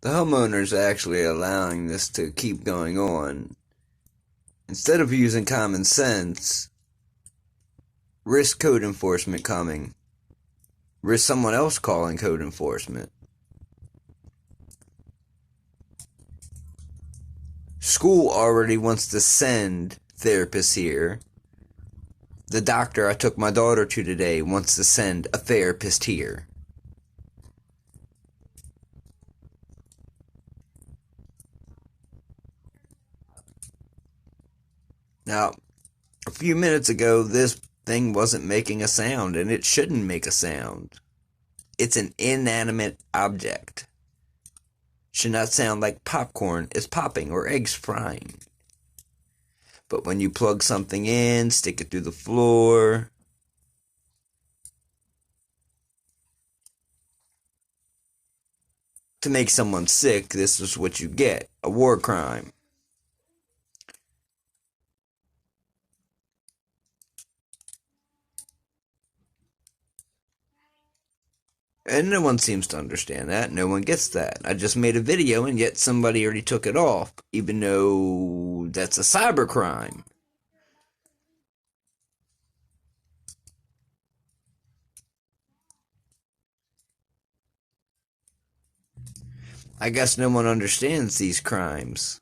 The homeowners are actually allowing this to keep going on. Instead of using common sense, risk code enforcement coming. Risk someone else calling code enforcement. School already wants to send therapists here. The doctor I took my daughter to today wants to send a therapist here. Now, a few minutes ago, this thing wasn't making a sound, and it shouldn't make a sound. It's an inanimate object. Should not sound like popcorn is popping or eggs frying. But when you plug something in, stick it through the floor, to make someone sick, this is what you get. A war crime. And no one seems to understand that. No one gets that. I just made a video and yet somebody already took it off, even though that's a cybercrime. I guess no one understands these crimes.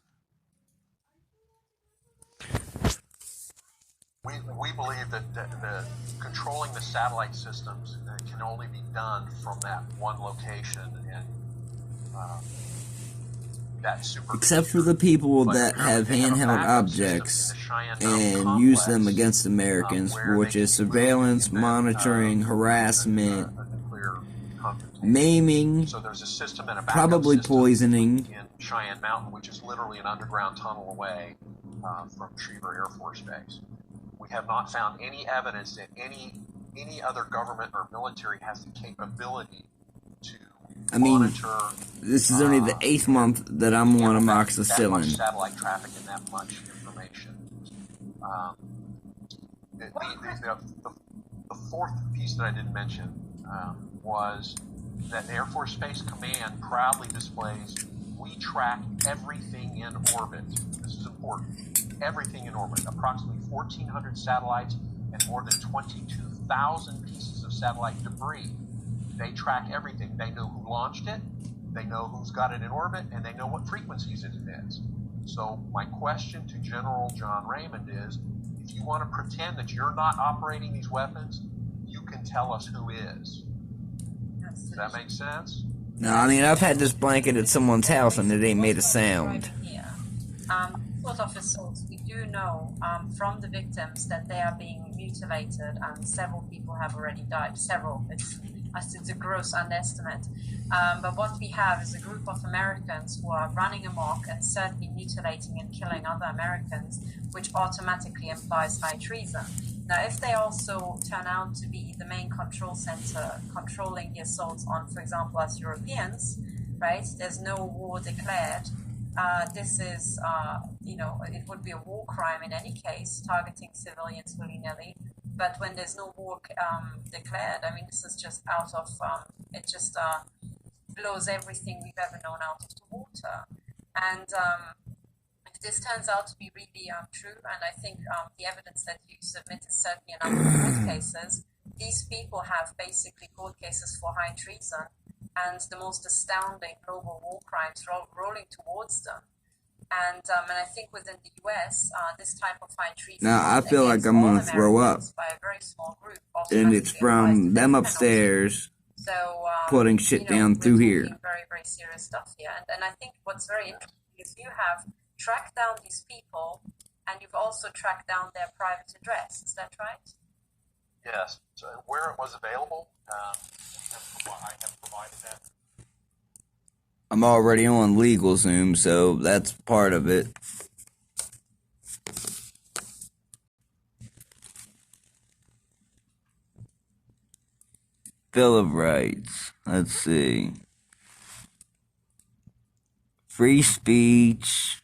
We believe that the controlling the satellite systems can only be done from that one location, and that super. Except for the people that have handheld objects and use them against Americans, which is surveillance, monitoring, harassment, maiming, so there's a system and a probably poisoning. In Cheyenne Mountain, which is literally an underground tunnel away from Schriever Air Force Base. We have not found any evidence that any other government or military has the capability to monitor. This is only the 8th month that I'm on amoxicillin. Satellite traffic and that much information. The fourth piece that I didn't mention was that Air Force Space Command proudly displays, we track everything in orbit. This is important. Everything in orbit. Approximately 1,400 satellites and more than 22,000 pieces of satellite debris. They track everything. They know who launched it, they know who's got it in orbit, and they know what frequencies it emits. So my question to General John Raymond is, if you want to pretend that you're not operating these weapons, you can tell us who is. Does that make sense? No, I mean, I've had this blanket at someone's house and it ain't made a sound. Sort of assaults, we do know from the victims that they are being mutilated, and several people have already died. Several, it's a gross underestimate. But what we have is a group of Americans who are running amok and certainly mutilating and killing other Americans, which automatically implies high treason. Now, if they also turn out to be the main control center controlling the assaults on, for example, us Europeans, right? There's no war declared. This is, it would be a war crime in any case, targeting civilians willy-nilly. But when there's no war declared, I mean, this is just out of, it just blows everything we've ever known out of the water. And if this turns out to be really true, and I think the evidence that you submit is certainly a number of court cases, these people have basically court cases for high treason and the most astounding global war crimes rolling towards them. And I think within the U.S., this type of high treason. Now, I feel like I'm going to throw up. By a very small group, and it's from them upstairs putting shit down through here. Very, very serious stuff here. And I think what's very interesting is you have tracked down these people and you've also tracked down their private address. Is that right? Yes. So where it was available, I have provided that. I'm already on LegalZoom, so that's part of it. Bill of Rights. Let's see. Free speech.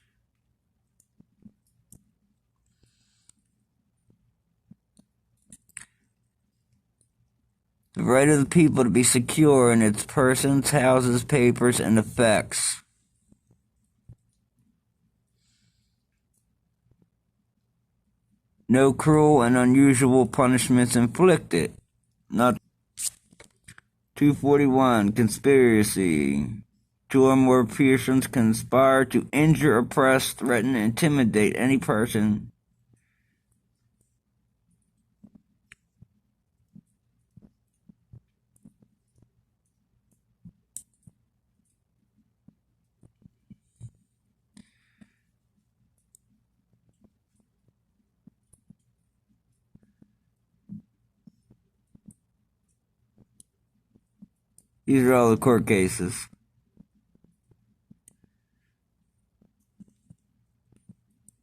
The right of the people to be secure in its persons, houses, papers, and effects. No cruel and unusual punishments inflicted. Not 241. Conspiracy. Two or more persons conspire to injure, oppress, threaten, intimidate any person. These are all the court cases.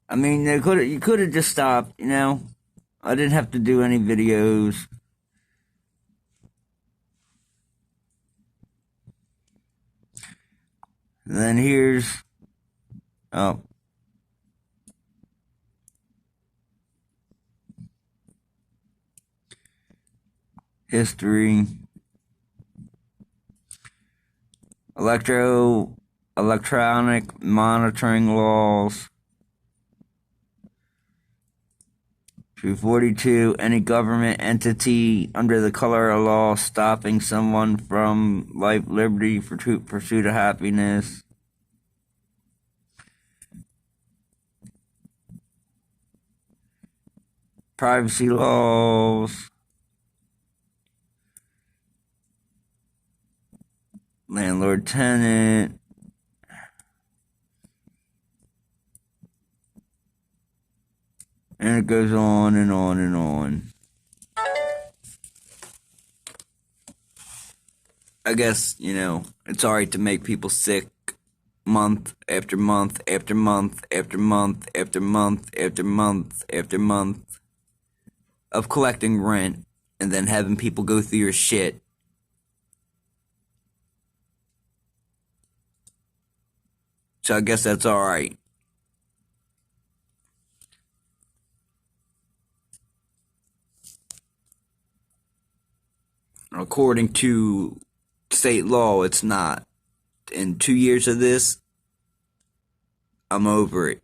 I mean, you could have just stopped, you know? I didn't have to do any videos. And then here's, oh, history. Electronic monitoring laws. 242. Any government entity under the color of law stopping someone from life, liberty, for pursuit of happiness. Privacy laws. Landlord tenant. And it goes on and on and on. I guess, you know, it's alright to make people sick month after month after month after month after month after month after month of collecting rent and then having people go through your shit. So I guess that's alright. According to state law, it's not. In 2 years of this, I'm over it.